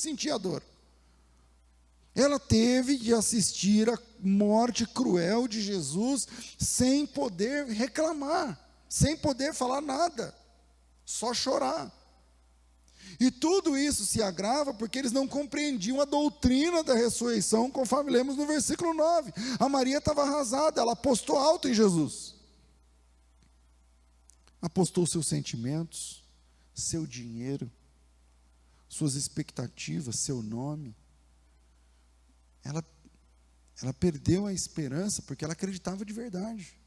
sentir a dor. Ela teve de assistir a morte cruel de Jesus sem poder reclamar, sem poder falar nada, só chorar. E tudo isso se agrava porque eles não compreendiam a doutrina da ressurreição, conforme lemos no versículo 9. A Maria estava arrasada, ela apostou alto em Jesus. Apostou seus sentimentos, seu dinheiro, suas expectativas, seu nome. Ela perdeu a esperança porque ela acreditava de verdade.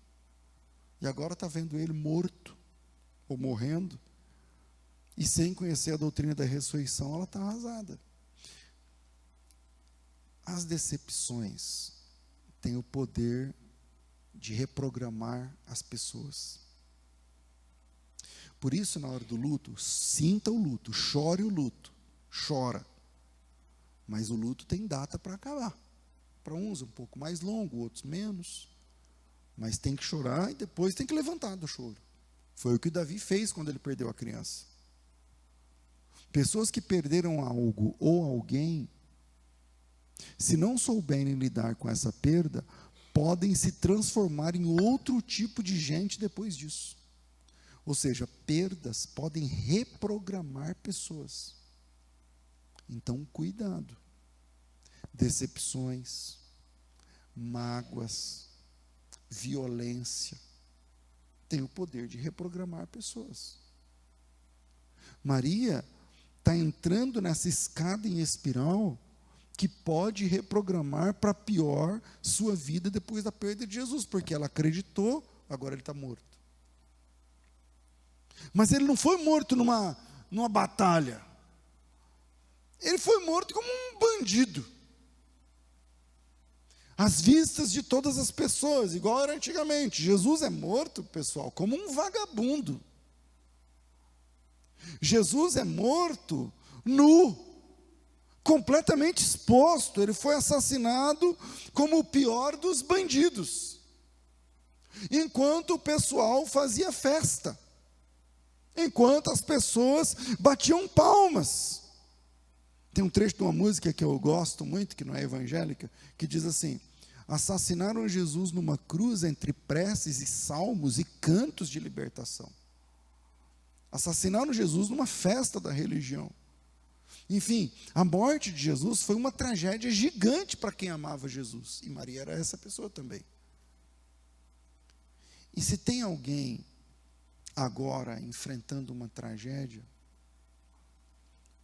E agora está vendo ele morto, ou morrendo, e sem conhecer a doutrina da ressurreição, ela está arrasada. As decepções têm o poder de reprogramar as pessoas. Por isso, na hora do luto, sinta o luto, chore o luto, chora. Mas o luto tem data para acabar. Para uns um pouco mais longo, outros menos. Mas tem que chorar e depois tem que levantar do choro. Foi o que Davi fez quando ele perdeu a criança. Pessoas que perderam algo ou alguém, se não souberem lidar com essa perda, podem se transformar em outro tipo de gente depois disso. Ou seja, perdas podem reprogramar pessoas. Então, cuidado. Decepções, mágoas, violência, tem o poder de reprogramar pessoas. Maria está entrando nessa escada em espiral que pode reprogramar para pior sua vida depois da perda de Jesus, porque ela acreditou, agora ele está morto. Mas ele não foi morto numa batalha. Ele foi morto como um bandido. Às vistas de todas as pessoas, igual era antigamente. Jesus é morto, pessoal, como um vagabundo. Jesus é morto nu, completamente exposto. Ele foi assassinado como o pior dos bandidos. Enquanto o pessoal fazia festa. Enquanto as pessoas batiam palmas. Tem um trecho de uma música que eu gosto muito, que não é evangélica, que diz assim: assassinaram Jesus numa cruz entre preces e salmos e cantos de libertação. Assassinaram Jesus numa festa da religião. Enfim, a morte de Jesus foi uma tragédia gigante para quem amava Jesus. E Maria era essa pessoa também. E se tem alguém agora enfrentando uma tragédia,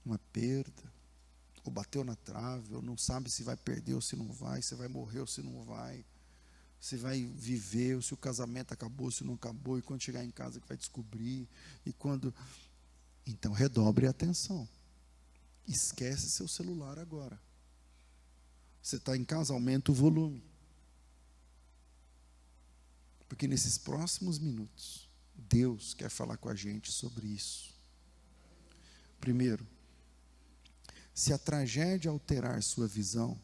uma perda, ou bateu na trave, ou não sabe se vai perder ou se não vai, se vai morrer ou se não vai, se vai viver, ou se o casamento acabou, se não acabou, e quando chegar em casa que vai descobrir, então redobre a atenção, esquece seu celular agora, você está em casa, aumenta o volume, porque nesses próximos minutos, Deus quer falar com a gente sobre isso. Primeiro, se a tragédia alterar sua visão,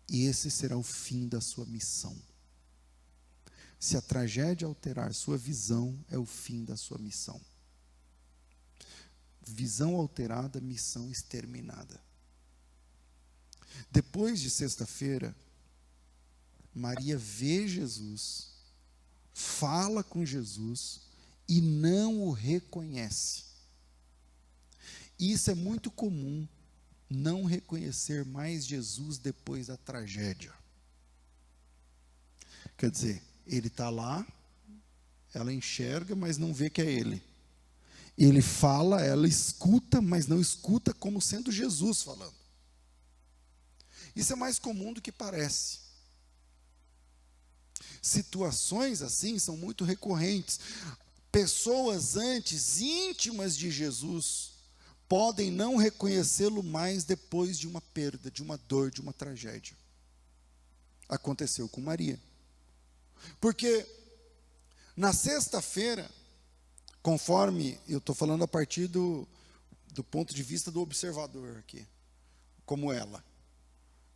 esse será o fim da sua missão. Se a tragédia alterar sua visão, é o fim da sua missão. Visão alterada, missão exterminada. Depois de sexta-feira, Maria vê Jesus, fala com Jesus e não o reconhece. Isso é muito comum. Não reconhecer mais Jesus depois da tragédia. Quer dizer, ele está lá, ela enxerga, mas não vê que é ele. Ele fala, ela escuta, mas não escuta como sendo Jesus falando. Isso é mais comum do que parece. Situações assim são muito recorrentes. Pessoas antes íntimas de Jesus podem não reconhecê-lo mais depois de uma perda, de uma dor, de uma tragédia. Aconteceu com Maria. Porque na sexta-feira, conforme eu estou falando a partir do ponto de vista do observador aqui, como ela.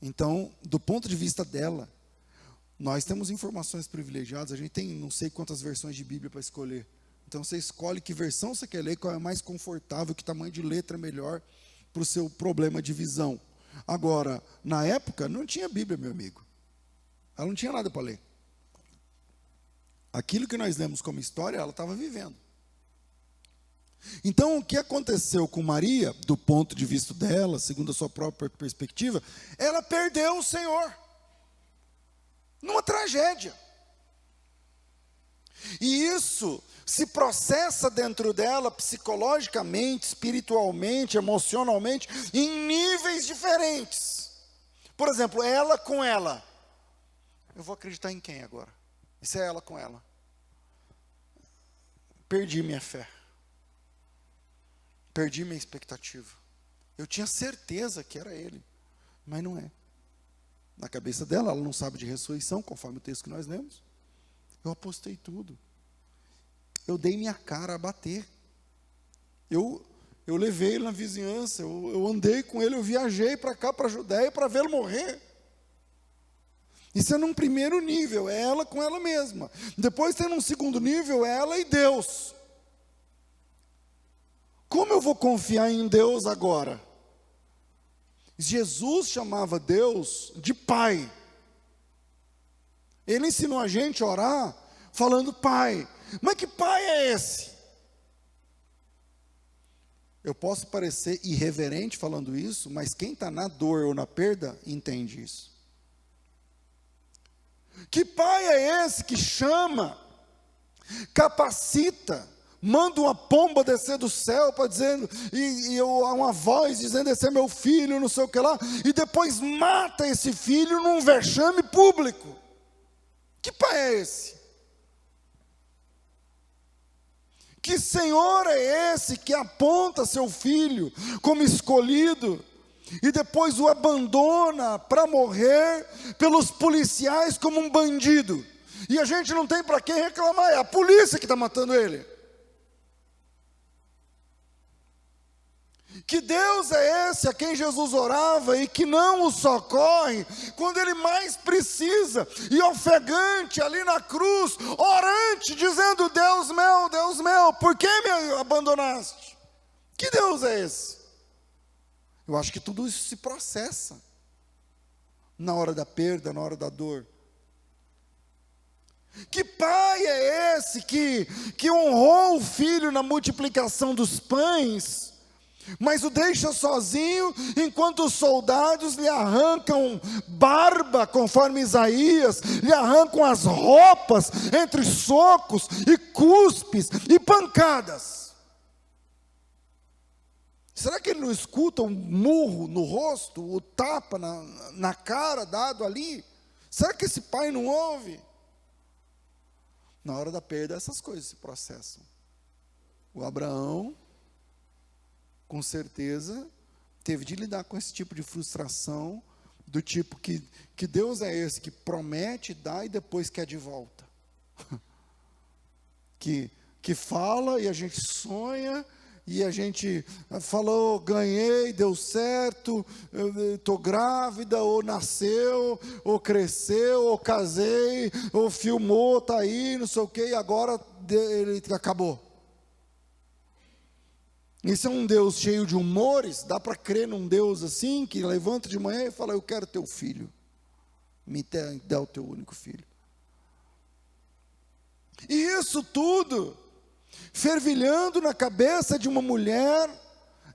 Então, do ponto de vista dela, nós temos informações privilegiadas, a gente tem não sei quantas versões de Bíblia para escolher. Então você escolhe que versão você quer ler, qual é mais confortável, que tamanho de letra é melhor para o seu problema de visão. Agora, na época, não tinha Bíblia, meu amigo. Ela não tinha nada para ler. Aquilo que nós lemos como história, ela estava vivendo. Então, o que aconteceu com Maria, do ponto de vista dela, segundo a sua própria perspectiva, ela perdeu o Senhor. Numa tragédia. E isso se processa dentro dela psicologicamente, espiritualmente, emocionalmente, em níveis diferentes. Por exemplo, ela com ela. Eu vou acreditar em quem agora? Isso é ela com ela. Perdi minha fé. Perdi minha expectativa. Eu tinha certeza que era ele, mas não é. Na cabeça dela, ela não sabe de ressurreição, conforme o texto que nós lemos. Eu apostei tudo. Eu dei minha cara a bater. Eu levei ele na vizinhança, eu andei com ele, eu viajei para cá, para a Judéia, para vê-lo morrer. Isso é num primeiro nível, é ela com ela mesma. Depois tem num segundo nível, é ela e Deus. Como eu vou confiar em Deus agora? Jesus chamava Deus de Pai. Ele ensinou a gente a orar falando Pai. Mas que Pai é esse? Eu posso parecer irreverente falando isso, mas quem está na dor ou na perda, entende isso. Que Pai é esse que chama, capacita, manda uma pomba descer do céu para dizendo, uma voz dizendo, esse é meu filho, não sei o que lá, e depois mata esse filho num vexame público? Que Pai é esse? Que Senhor é esse que aponta seu filho como escolhido e depois o abandona para morrer pelos policiais como um bandido? E a gente não tem para quem reclamar, é a polícia que está matando ele. Que Deus é esse a quem Jesus orava e que não o socorre quando ele mais precisa, e ofegante ali na cruz, orante, dizendo, Deus meu, por que me abandonaste? Que Deus é esse? Eu acho que tudo isso se processa na hora da perda, na hora da dor. Que pai é esse que honrou o filho na multiplicação dos pães, mas o deixa sozinho, enquanto os soldados lhe arrancam barba, conforme Isaías, lhe arrancam as roupas, entre socos e cuspes e pancadas? Será que ele não escuta um murro no rosto, o tapa na cara dado ali? Será que esse pai não ouve? Na hora da perda, essas coisas se processam. O Abraão, com certeza, teve de lidar com esse tipo de frustração, do tipo que Deus é esse que promete, dá e depois quer de volta. Que fala e a gente sonha, e a gente falou, ganhei, deu certo, estou grávida, ou nasceu, ou cresceu, ou casei, ou filmou, está aí, não sei o quê, e agora ele acabou. Isso é um Deus cheio de humores? Dá para crer num Deus assim, que levanta de manhã e fala, eu quero teu filho, me dá o teu único filho. E isso tudo fervilhando na cabeça de uma mulher,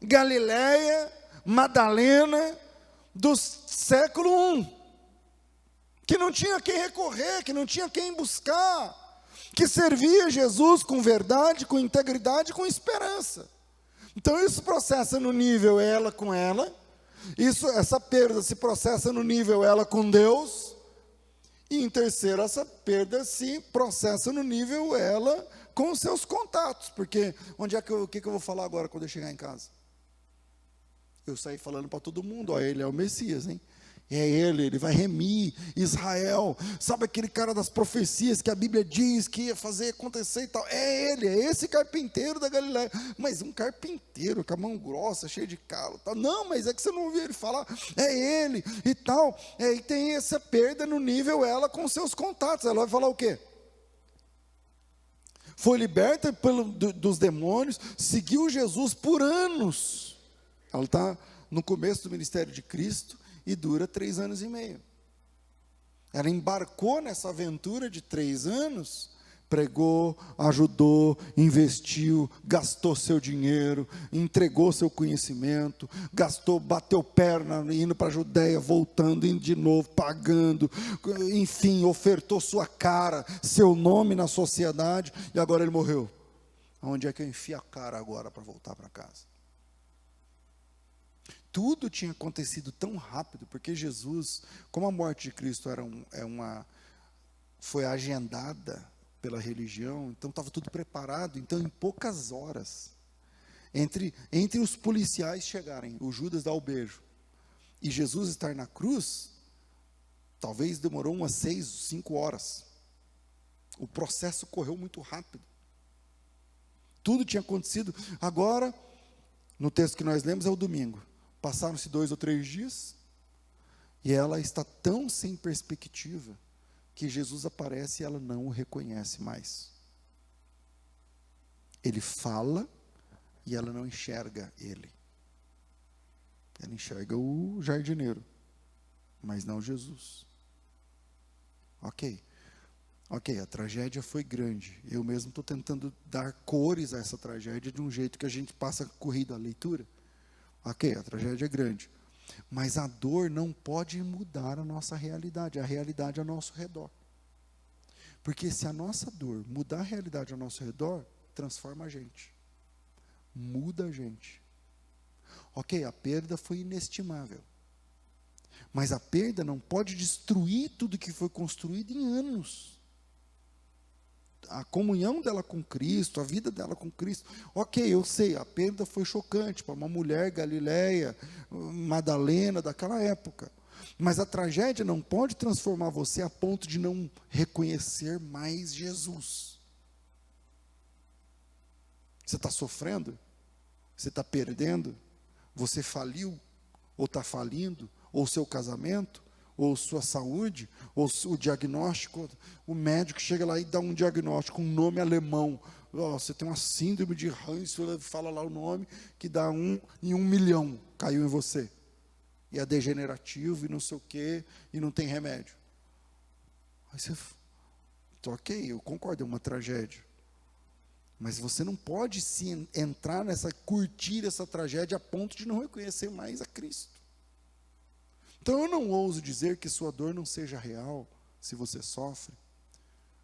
Galileia, Madalena, do século I, que não tinha quem recorrer, que não tinha quem buscar, que servia Jesus com verdade, com integridade, com esperança. Então isso processa no nível ela com ela, essa perda se processa no nível ela com Deus, e em terceiro, essa perda se processa no nível ela com os seus contatos, porque o que eu vou falar agora quando eu chegar em casa? Eu saí falando para todo mundo, ele é o Messias, hein? É ele vai remir Israel, sabe aquele cara das profecias que a Bíblia diz que ia fazer acontecer e tal, é ele, é esse carpinteiro da Galileia. Mas um carpinteiro com a mão grossa, cheio de calo, tal. Não, mas é que você não ouviu ele falar, é ele e tal, e tem essa perda no nível ela com seus contatos. Ela vai falar o quê? Foi liberta dos demônios, seguiu Jesus por anos. Ela está no começo do ministério de Cristo e dura 3 anos e meio. Ela embarcou nessa aventura de 3 anos, pregou, ajudou, investiu, gastou seu dinheiro, entregou seu conhecimento, gastou, bateu perna, indo para a Judéia, voltando, indo de novo, pagando, enfim, ofertou sua cara, seu nome na sociedade, e agora ele morreu. Onde é que eu enfio a cara agora para voltar para casa? Tudo tinha acontecido tão rápido, porque Jesus, como a morte de Cristo foi agendada pela religião, então estava tudo preparado, então em poucas horas, entre os policiais chegarem, o Judas dar o beijo, e Jesus estar na cruz, talvez demorou umas 6, 5 horas, o processo correu muito rápido, tudo tinha acontecido. Agora, no texto que nós lemos é o domingo, passaram-se 2 ou 3 dias, e ela está tão sem perspectiva, que Jesus aparece e ela não o reconhece mais. Ele fala e ela não enxerga ele. Ela enxerga o jardineiro, mas não Jesus. Ok, a tragédia foi grande. Eu mesmo estou tentando dar cores a essa tragédia de um jeito que a gente passa corrido a leitura. Ok, a tragédia é grande. Mas a dor não pode mudar a nossa realidade, a realidade ao nosso redor. Porque se a nossa dor mudar a realidade ao nosso redor, transforma a gente. Muda a gente. Ok, a perda foi inestimável. Mas a perda não pode destruir tudo que foi construído em anos. A comunhão dela com Cristo, a vida dela com Cristo. Ok, eu sei, a perda foi chocante para uma mulher Galileia, Madalena, daquela época. Mas a tragédia não pode transformar você a ponto de não reconhecer mais Jesus. Você está sofrendo? Você está perdendo? Você faliu? Ou está falindo? Ou seu casamento? Ou sua saúde? Ou o diagnóstico? O médico chega lá e dá um diagnóstico, um nome alemão. Oh, você tem uma síndrome de Hansen, fala lá o nome, que dá 1 em 1 milhão, caiu em você. E é degenerativo, e não sei o quê, e não tem remédio. Aí você, ok, eu concordo, é uma tragédia. Mas você não pode entrar curtir essa tragédia a ponto de não reconhecer mais a Cristo. Então eu não ouso dizer que sua dor não seja real, se você sofre.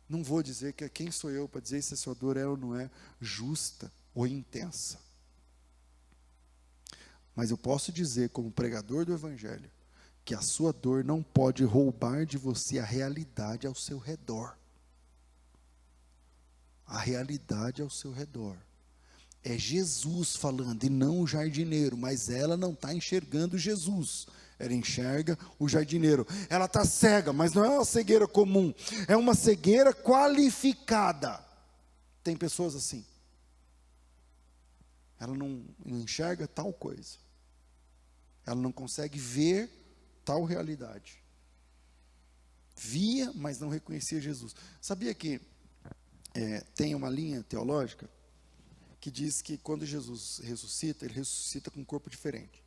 Não vou dizer que quem sou eu para dizer se a sua dor é ou não é justa ou intensa. Mas eu posso dizer, como pregador do Evangelho, que a sua dor não pode roubar de você a realidade ao seu redor. A realidade ao seu redor. É Jesus falando e não o jardineiro, mas ela não está enxergando Jesus. Ela enxerga o jardineiro. Ela está cega, mas não é uma cegueira comum, é uma cegueira qualificada. Tem pessoas assim. Ela não enxerga tal coisa. Ela não consegue ver tal realidade. Via, mas não reconhecia Jesus. Sabia que tem uma linha teológica que diz que quando Jesus ressuscita, ele ressuscita com um corpo diferente.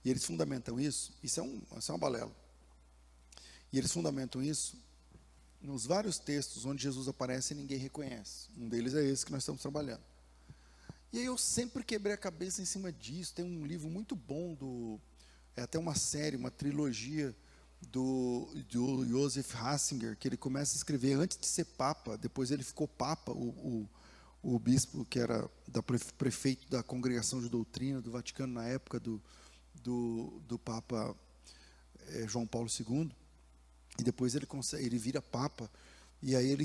E eles fundamentam isso é uma balela. E eles fundamentam isso nos vários textos onde Jesus aparece e ninguém reconhece. Um deles é esse que nós estamos trabalhando. E aí eu sempre quebrei a cabeça em cima disso. Tem um livro muito bom, até uma série, uma trilogia do Joseph Ratzinger, que ele começa a escrever antes de ser papa, depois ele ficou papa, o bispo que era prefeito da Congregação de Doutrina do Vaticano na época do Papa João Paulo II, e depois ele vira Papa, e aí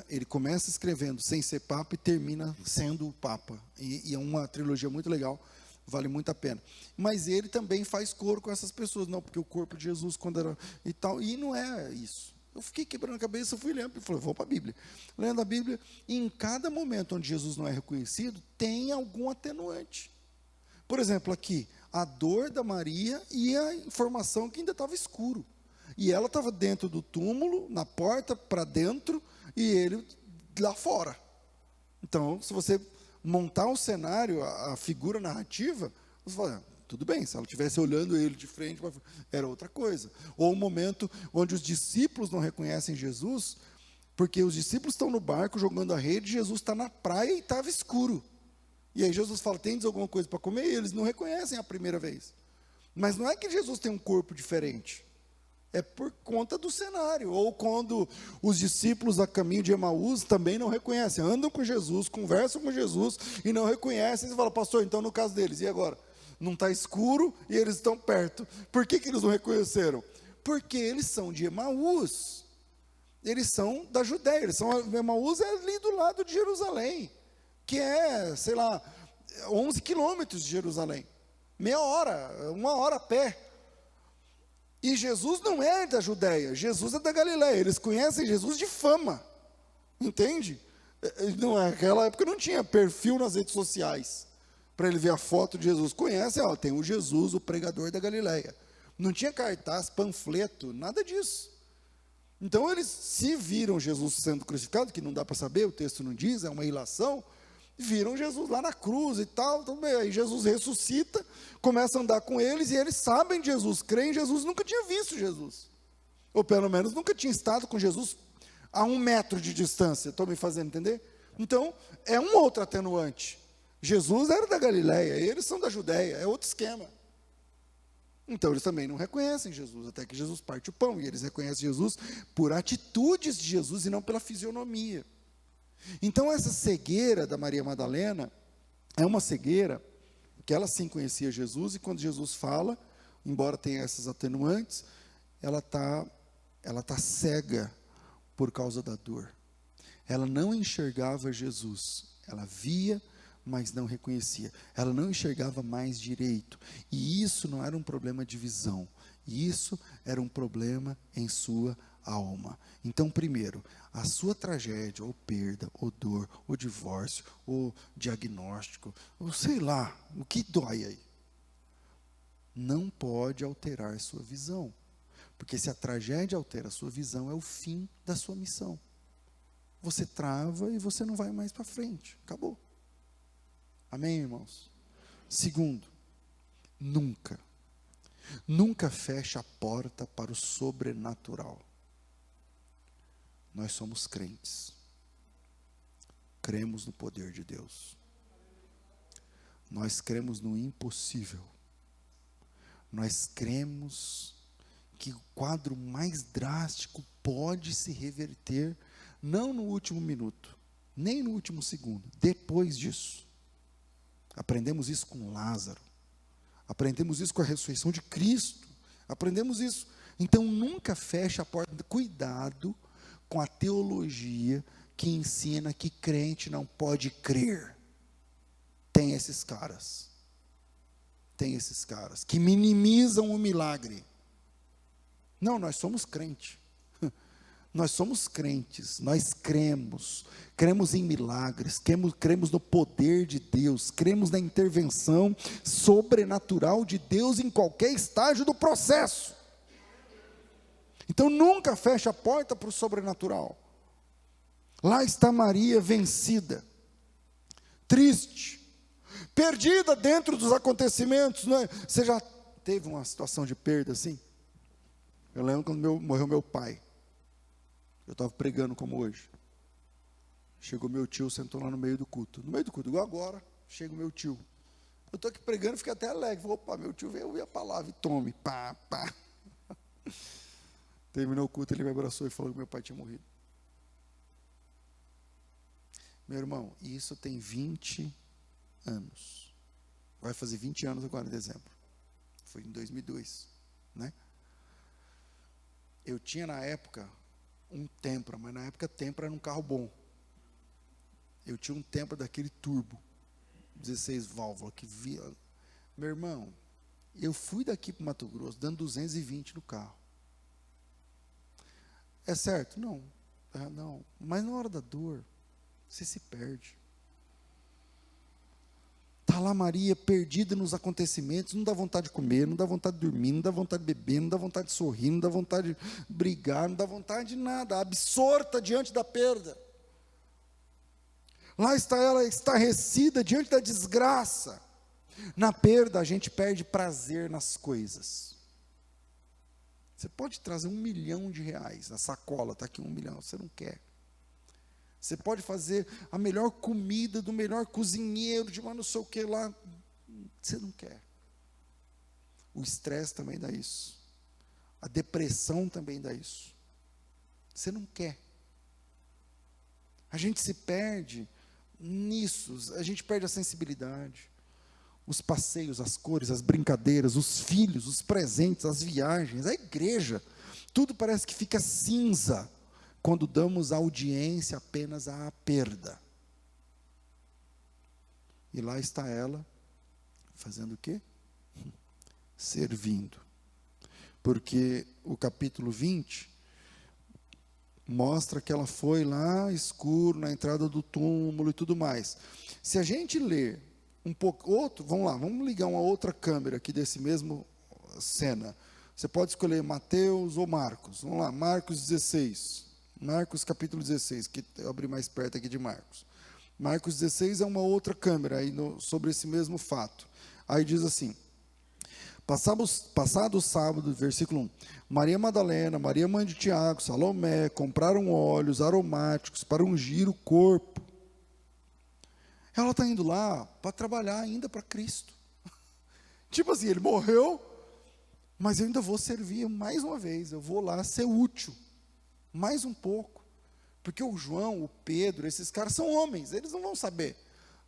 ele começa escrevendo sem ser Papa e termina sendo o Papa, e é uma trilogia muito legal, vale muito a pena. Mas ele também faz coro com essas pessoas, não, porque o corpo de Jesus quando era e tal, e não é isso. Eu fiquei quebrando a cabeça, fui lendo e falei, vou para a Bíblia. Lendo a Bíblia, e em cada momento onde Jesus não é reconhecido, tem algum atenuante. Por exemplo, aqui, a dor da Maria e a informação que ainda estava escuro. E ela estava dentro do túmulo, na porta, para dentro, e ele lá fora. Então, se você montar o cenário, a figura narrativa, Você fala, tudo bem, se ela estivesse olhando ele de frente, era outra coisa. Ou um momento onde os discípulos não reconhecem Jesus, porque os discípulos estão no barco jogando a rede, Jesus está na praia e estava escuro. E aí Jesus fala, tendes alguma coisa para comer? E eles não reconhecem a primeira vez. Mas não é que Jesus tem um corpo diferente. É por conta do cenário. Ou quando os discípulos a caminho de Emaús também não reconhecem. Andam com Jesus, conversam com Jesus e não reconhecem. Você fala, pastor, então no caso deles, e agora? Não está escuro e eles estão perto. Por que eles não reconheceram? Porque eles são de Emaús. Eles são da Judéia. Emaús é ali do lado de Jerusalém. Que é, sei lá, 11 quilômetros de Jerusalém. Meia hora, 1 hora a pé. E Jesus não é da Judéia, Jesus é da Galiléia. Eles conhecem Jesus de fama, entende? Naquela época não tinha perfil nas redes sociais, para ele ver a foto de Jesus. Conhece, tem o Jesus, o pregador da Galiléia. Não tinha cartaz, panfleto, nada disso. Então eles se viram Jesus sendo crucificado, que não dá para saber, o texto não diz, é uma ilação. Viram Jesus lá na cruz e tal, também. Aí Jesus ressuscita, começa a andar com eles, e eles sabem de Jesus, creem em Jesus, nunca tinha visto Jesus, ou pelo menos nunca tinha estado com Jesus a 1 metro de distância. Estou me fazendo entender? Então, é um outro atenuante. Jesus era da Galiléia, eles são da Judéia, é outro esquema. Então eles também não reconhecem Jesus, até que Jesus parte o pão, e eles reconhecem Jesus por atitudes de Jesus e não pela fisionomia. Então essa cegueira da Maria Madalena é uma cegueira que ela sim conhecia Jesus, e quando Jesus fala, embora tenha essas atenuantes, ela tá cega por causa da dor. Ela não enxergava Jesus, ela via, mas não reconhecia. Ela não enxergava mais direito, e isso não era um problema de visão, isso era um problema em sua alma. Então, primeiro, a sua tragédia, ou perda, ou dor, ou divórcio, ou diagnóstico, ou sei lá, o que dói aí, não pode alterar sua visão, porque se a tragédia altera a sua visão, é o fim da sua missão. Você trava e você não vai mais para frente, acabou. Amém, irmãos? Segundo, nunca feche a porta para o sobrenatural. Nós somos crentes, cremos no poder de Deus, nós cremos no impossível, nós cremos que o quadro mais drástico pode se reverter, não no último minuto, nem no último segundo, depois disso. Aprendemos isso com Lázaro, aprendemos isso com a ressurreição de Cristo, aprendemos isso. Então nunca feche a porta. Cuidado com a teologia que ensina que crente não pode crer. Tem esses caras que minimizam o milagre. Não, nós somos crente. Nós somos crentes, nós cremos em milagres, cremos no poder de Deus, cremos na intervenção sobrenatural de Deus em qualquer estágio do processo. Então nunca feche a porta para o sobrenatural. Lá está Maria vencida, triste, perdida dentro dos acontecimentos, não é? Você já teve uma situação de perda assim? Eu lembro quando morreu meu pai. Eu estava pregando como hoje. Chegou meu tio, sentou lá no meio do culto. No meio do culto, igual agora, chega o meu tio. Eu estou aqui pregando, fiquei até alegre. Falei, opa, meu tio veio ouvir a palavra e tome. Pá, pá. Terminou o culto, ele me abraçou e falou que meu pai tinha morrido. Meu irmão, isso tem 20 anos. Vai fazer 20 anos agora em dezembro. Foi em 2002, né? Eu tinha na época um Tempra, mas na época Tempra era um carro bom. Eu tinha um Tempra daquele turbo, 16 válvulas, que via. Meu irmão, eu fui daqui para o Mato Grosso dando 220 no carro. É certo? Não. Não. Mas na hora da dor, você se perde. Está lá Maria perdida nos acontecimentos, não dá vontade de comer, não dá vontade de dormir, não dá vontade de beber, não dá vontade de sorrir, não dá vontade de brigar, não dá vontade de nada, absorta diante da perda. Lá está ela estarrecida diante da desgraça. Na perda, a gente perde prazer nas coisas. Você pode trazer R$1 milhão, a sacola está aqui R$1 milhão, você não quer. Você pode fazer a melhor comida do melhor cozinheiro, de uma não sei o que lá, você não quer. O estresse também dá isso. A depressão também dá isso. Você não quer. A gente se perde nisso, a gente perde a sensibilidade. Os passeios, as cores, as brincadeiras, os filhos, os presentes, as viagens, a igreja, tudo parece que fica cinza quando damos audiência apenas à perda. E lá está ela, fazendo o quê? Servindo. Porque o capítulo 20 mostra que ela foi lá escuro, na entrada do túmulo e tudo mais. Se a gente ler um pouco, vamos ligar uma outra câmera aqui desse mesmo cena. Você pode escolher Mateus ou Marcos. Vamos lá, Marcos 16. Marcos capítulo 16, que eu abri mais perto aqui de Marcos. Marcos 16 é uma outra câmera aí sobre esse mesmo fato. Aí diz assim: passado o sábado, versículo 1, Maria Madalena, Maria mãe de Tiago, Salomé, compraram óleos aromáticos para ungir o corpo. Ela está indo lá para trabalhar ainda para Cristo. Tipo assim, ele morreu, mas eu ainda vou servir mais uma vez, eu vou lá ser útil, mais um pouco. Porque o João, o Pedro, esses caras são homens, eles não vão saber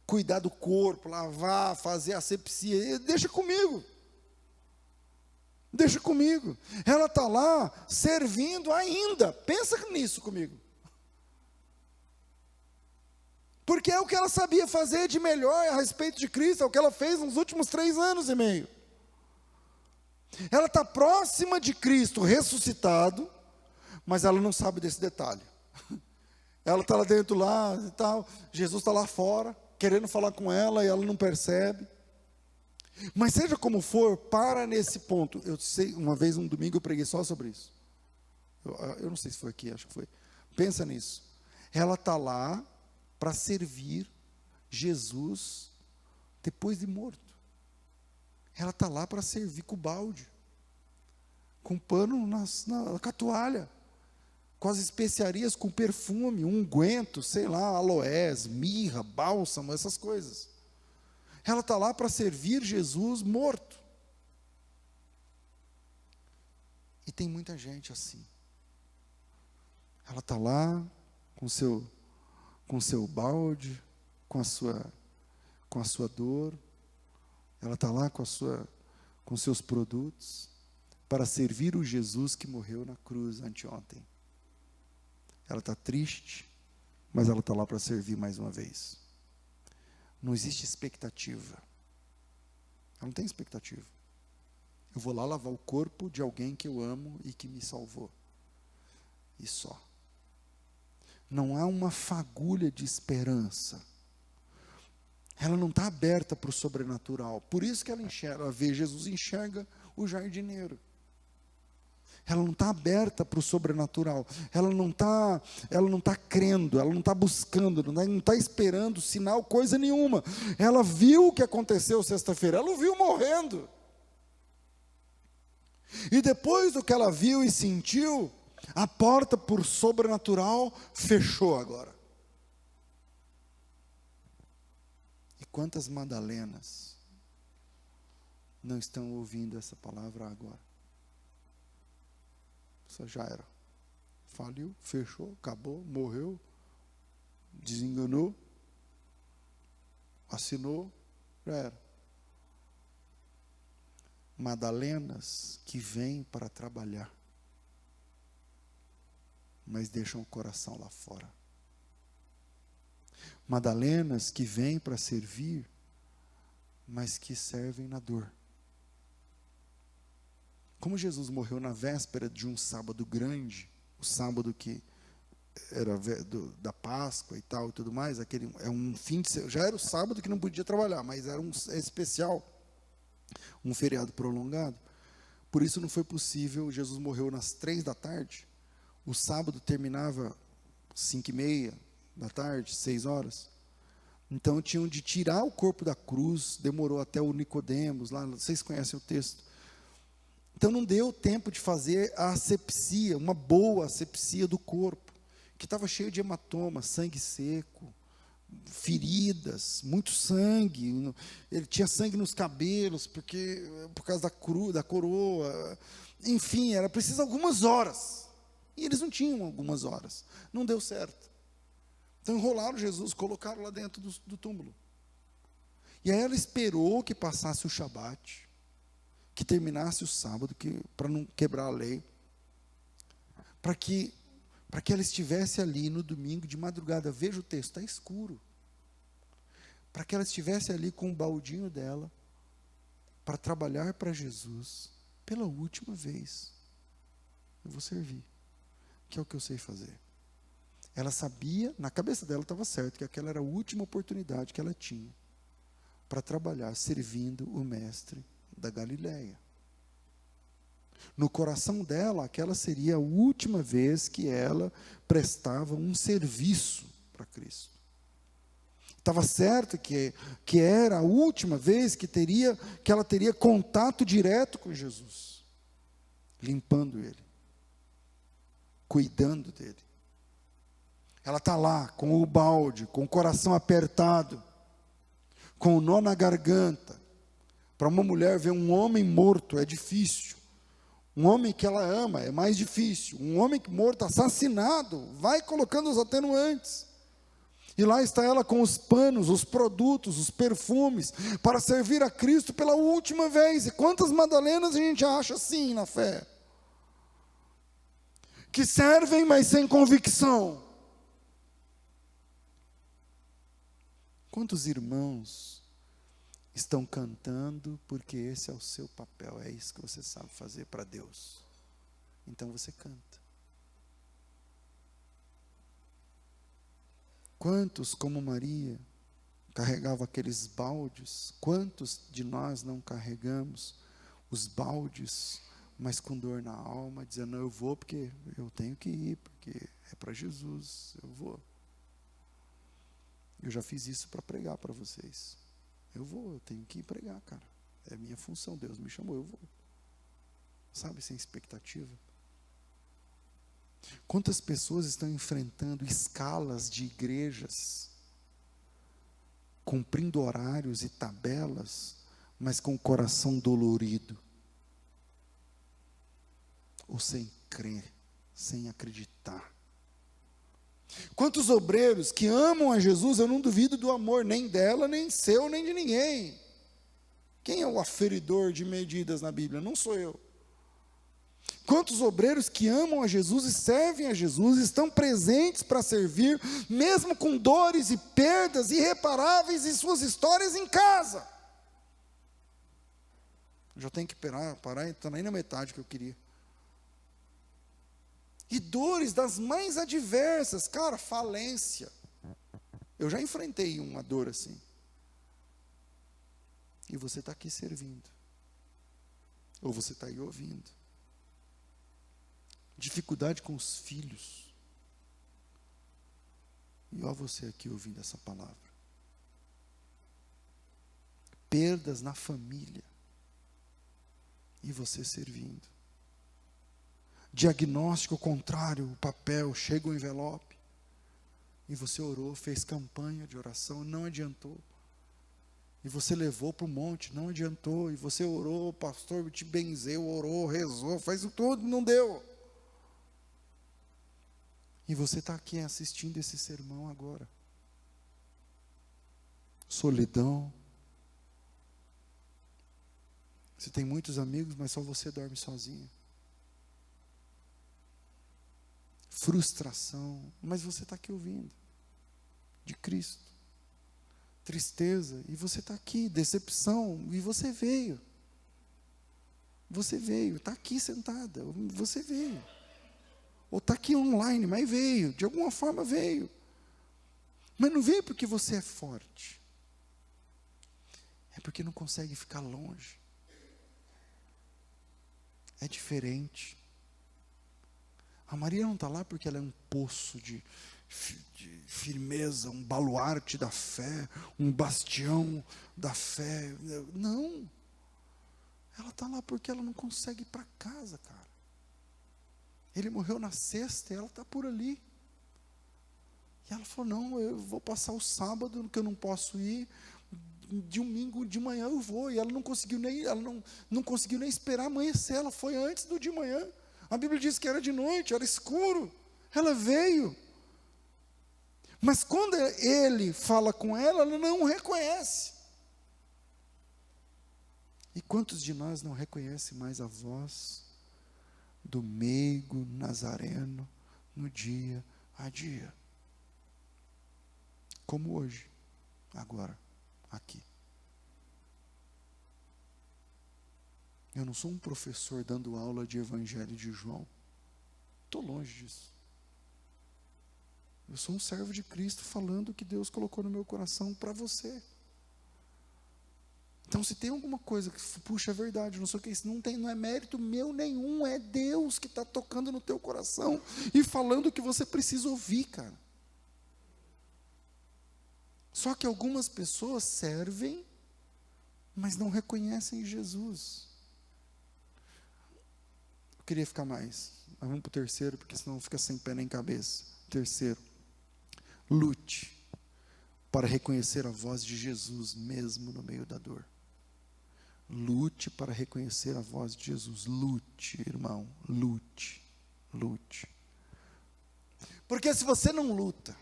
cuidar do corpo, lavar, fazer asepsia, deixa comigo. Deixa comigo. Ela está lá servindo ainda, pensa nisso comigo. Porque é o que ela sabia fazer de melhor a respeito de Cristo, é o que ela fez nos últimos 3 anos e meio. Ela está próxima de Cristo ressuscitado, mas ela não sabe desse detalhe. Ela está lá dentro lá e tal, Jesus está lá fora, querendo falar com ela e ela não percebe. Mas seja como for, para nesse ponto. Eu sei, uma vez, um domingo, eu preguei só sobre isso. Eu não sei se foi aqui, acho que foi. Pensa nisso. Ela está lá para servir Jesus depois de morto. Ela está lá para servir com o balde, com pano com a toalha, com as especiarias, com perfume, unguento, sei lá, aloés, mirra, bálsamo, essas coisas. Ela está lá para servir Jesus morto. E tem muita gente assim. Ela está lá com seu balde, com a sua dor. Ela está lá com seus produtos para servir o Jesus que morreu na cruz anteontem. Ela está triste, mas ela está lá para servir mais uma vez. Não existe expectativa. Ela não tem expectativa. Eu vou lá lavar o corpo de alguém que eu amo e que me salvou. E só. Não há uma fagulha de esperança. Ela não está aberta para o sobrenatural. Por isso que ela vê Jesus, enxerga o jardineiro. Ela não está aberta para o sobrenatural. Ela não está crendo, ela não está buscando, não está esperando sinal, coisa nenhuma. Ela viu o que aconteceu sexta-feira, ela o viu morrendo. E depois do que ela viu e sentiu, a porta por sobrenatural fechou agora. E quantas Madalenas não estão ouvindo essa palavra agora? Isso já era. Faliu, fechou, acabou, morreu, desenganou, assinou, já era. Madalenas que vêm para trabalhar, mas deixam o coração lá fora. Madalenas que vêm para servir, mas que servem na dor. Como Jesus morreu na véspera de um sábado grande, o sábado que era da Páscoa e tal e tudo mais, é um fim de semana, já era o sábado que não podia trabalhar, mas era especial, um feriado prolongado. Por isso não foi possível. Jesus morreu nas 3 da tarde, o sábado terminava 5:30 da tarde, 6 horas. Então tinham de tirar o corpo da cruz, demorou até o Nicodemos, lá, vocês conhecem o texto. Então não deu tempo de fazer a asepsia, uma boa asepsia do corpo, que estava cheio de hematoma, sangue seco, feridas, muito sangue. Ele tinha sangue nos cabelos, por causa da coroa. Enfim, era preciso algumas horas. E eles não tinham algumas horas. Não deu certo. Então enrolaram Jesus, colocaram lá dentro do túmulo. E aí ela esperou que passasse o Shabat, que terminasse o sábado, para não quebrar a lei, para que ela estivesse ali no domingo de madrugada. Veja o texto, está escuro. Para que ela estivesse ali com o baldinho dela, para trabalhar para Jesus, pela última vez. Eu vou servir, que é o que eu sei fazer. Ela sabia, na cabeça dela estava certo, que aquela era a última oportunidade que ela tinha para trabalhar servindo o mestre da Galileia. No coração dela, aquela seria a última vez que ela prestava um serviço para Cristo. Estava certo que era a última vez que ela teria contato direto com Jesus, limpando ele, cuidando dele. Ela está lá com o balde, com o coração apertado, com o nó na garganta. Para uma mulher ver um homem morto é difícil. Um homem que ela ama é mais difícil. Um homem morto, assassinado, vai colocando os atenuantes. E lá está ela com os panos, os produtos, os perfumes, para servir a Cristo pela última vez. E quantas Madalenas a gente acha assim na fé? Que servem, mas sem convicção. Quantos irmãos estão cantando porque esse é o seu papel, é isso que você sabe fazer para Deus? Então você canta. Quantos, como Maria, carregavam aqueles baldes? Quantos de nós não carregamos os baldes, mas com dor na alma, dizendo: não, eu vou porque eu tenho que ir, porque é para Jesus, eu vou. Eu já fiz isso para pregar para vocês. Eu tenho que ir pregar, cara. É minha função, Deus me chamou, eu vou. Sabe, sem expectativa. Quantas pessoas estão enfrentando escalas de igrejas, cumprindo horários e tabelas, mas com o coração dolorido, ou sem crer, sem acreditar. Quantos obreiros que amam a Jesus, eu não duvido do amor nem dela, nem seu, nem de ninguém. Quem é o aferidor de medidas na Bíblia? Não sou eu. Quantos obreiros que amam a Jesus e servem a Jesus, estão presentes para servir, mesmo com dores e perdas irreparáveis em suas histórias em casa. Eu já tenho que parar, está nem na metade que eu queria. E dores das mais adversas, cara, falência. Eu já enfrentei uma dor assim. E você está aqui servindo. Ou você está aí ouvindo. Dificuldade com os filhos. E ó você aqui ouvindo essa palavra. Perdas na família. E você servindo. Diagnóstico contrário, o papel, chega o envelope. E você orou, fez campanha de oração, não adiantou. E você levou para o monte, não adiantou. E você orou, o pastor te benzeu, orou, rezou, fez tudo, não deu. E você está aqui assistindo esse sermão agora. Solidão. Você tem muitos amigos, mas só você dorme sozinho. Frustração, mas você está aqui ouvindo, de Cristo. Tristeza, e você está aqui. Decepção, e você veio. Você veio, está aqui sentada, você veio. Ou está aqui online, mas veio, de alguma forma veio. Mas não veio porque você é forte. É porque não consegue ficar longe. É diferente. A Maria não está lá porque ela é um poço de firmeza, um baluarte da fé, um bastião da fé. Não. Ela está lá porque ela não consegue ir para casa, cara. Ele morreu na sexta e ela está por ali. E ela falou, não, eu vou passar o sábado, que eu não posso ir, domingo de manhã eu vou. E ela não conseguiu nem esperar amanhecer, ela foi antes do de manhã. A Bíblia diz que era de noite, era escuro. Ela veio. Mas quando ele fala com ela, ela não reconhece. E quantos de nós não reconhecem mais a voz do meigo nazareno no dia a dia? Como hoje, agora, aqui. Eu não sou um professor dando aula de Evangelho de João. Estou longe disso. Eu sou um servo de Cristo falando o que Deus colocou no meu coração para você. Então, se tem alguma coisa que, puxa, é verdade, não sei o que, isso não é mérito meu nenhum, é Deus que está tocando no teu coração e falando o que você precisa ouvir, cara. Só que algumas pessoas servem, mas não reconhecem Jesus. Eu queria ficar mais, mas vamos para o terceiro, porque senão fica sem pé nem cabeça. Terceiro, lute para reconhecer a voz de Jesus mesmo no meio da dor. Lute para reconhecer a voz de Jesus. Lute, irmão, lute, lute. Porque se você não luta,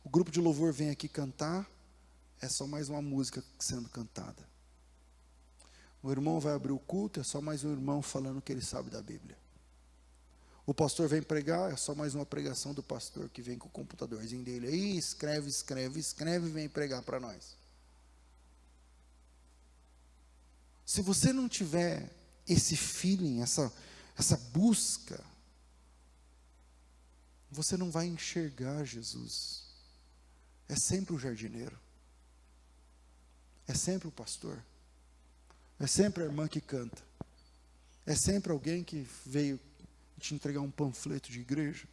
o grupo de louvor vem aqui cantar, é só mais uma música sendo cantada. O irmão vai abrir o culto, é só mais um irmão falando o que ele sabe da Bíblia. O pastor vem pregar, é só mais uma pregação do pastor que vem com o computadorzinho dele aí, escreve e vem pregar para nós. Se você não tiver esse feeling, essa busca, você não vai enxergar Jesus. É sempre o jardineiro. É sempre o pastor. É sempre a irmã que canta. É sempre alguém que veio te entregar um panfleto de igreja.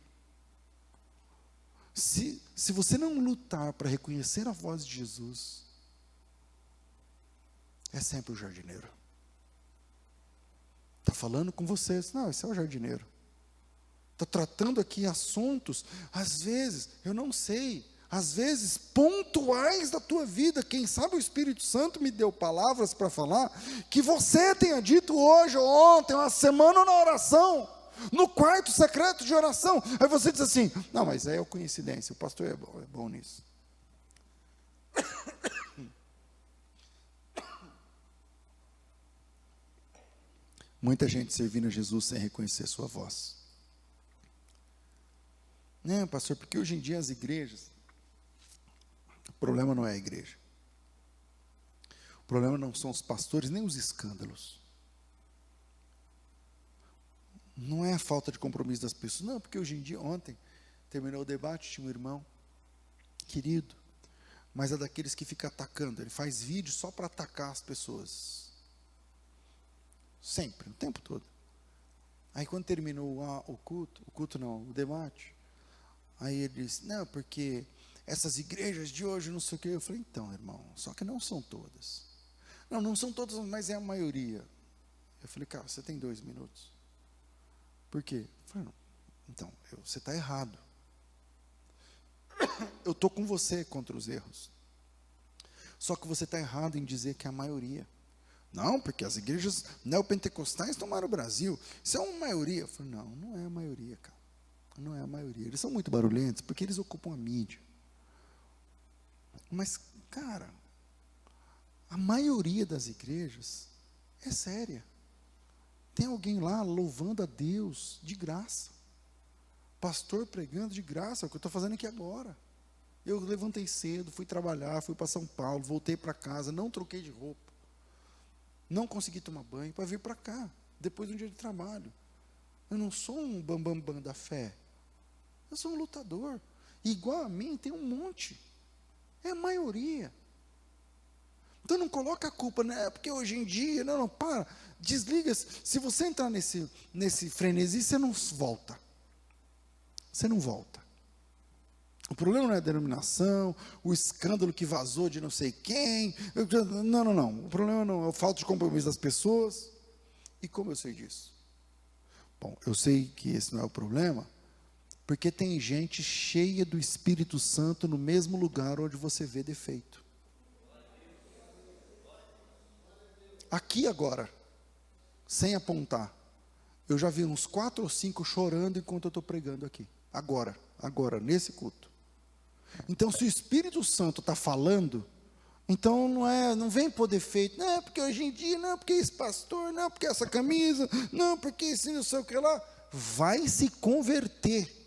Se você não lutar para reconhecer a voz de Jesus, é sempre o jardineiro. Está falando com vocês. Não, esse é o jardineiro. Está tratando aqui assuntos, às vezes, eu não sei, às vezes pontuais da tua vida. Quem sabe o Espírito Santo me deu palavras para falar, que você tenha dito hoje ou ontem, uma semana na oração, no quarto secreto de oração. Aí você diz assim, não, mas é coincidência, o pastor é bom nisso. Muita gente servindo a Jesus sem reconhecer sua voz. Não, pastor, porque hoje em dia as igrejas, o problema não é a igreja. O problema não são os pastores, nem os escândalos. Não é a falta de compromisso das pessoas. Não, porque hoje em dia, ontem, terminou o debate, tinha um irmão, querido, mas é daqueles que fica atacando. Ele faz vídeo só para atacar as pessoas. Sempre, o tempo todo. Aí quando terminou o debate, aí ele disse, não, porque essas igrejas de hoje, não sei o que. Eu falei, então, irmão, só que não são todas. Não são todas, mas é a maioria. Eu falei, cara, você tem 2 minutos. Por quê? Eu falei, não, então, você está errado. Eu estou com você contra os erros. Só que você está errado em dizer que é a maioria. Não, porque as igrejas neopentecostais tomaram o Brasil. Isso é uma maioria. Eu falei, não é a maioria, cara. Não é a maioria. Eles são muito barulhentos, porque eles ocupam a mídia. Mas, cara, a maioria das igrejas é séria. Tem alguém lá louvando a Deus de graça. Pastor pregando de graça, é o que eu estou fazendo aqui agora. Eu levantei cedo, fui trabalhar, fui para São Paulo, voltei para casa, não troquei de roupa. Não consegui tomar banho para vir para cá, depois de um dia de trabalho. Eu não sou um bambambam da fé. Eu sou um lutador. E igual a mim, tem um monte. É a maioria. Então não coloca a culpa, né? Porque hoje em dia, não, para. Desliga. Se você entrar nesse frenesi, você não volta. Você não volta. O problema não é a denominação, o escândalo que vazou de não sei quem. Não. O problema não é a falta de compromisso das pessoas. E como eu sei disso? Bom, eu sei que esse não é o problema, porque tem gente cheia do Espírito Santo no mesmo lugar onde você vê defeito. Aqui agora, sem apontar, eu já vi uns 4 ou 5 chorando enquanto eu estou pregando aqui. Agora, nesse culto. Então, se o Espírito Santo está falando, então não vem por defeito, não, porque hoje em dia, não, porque esse pastor, não, porque essa camisa, não, porque esse não sei o que lá. Vai se converter.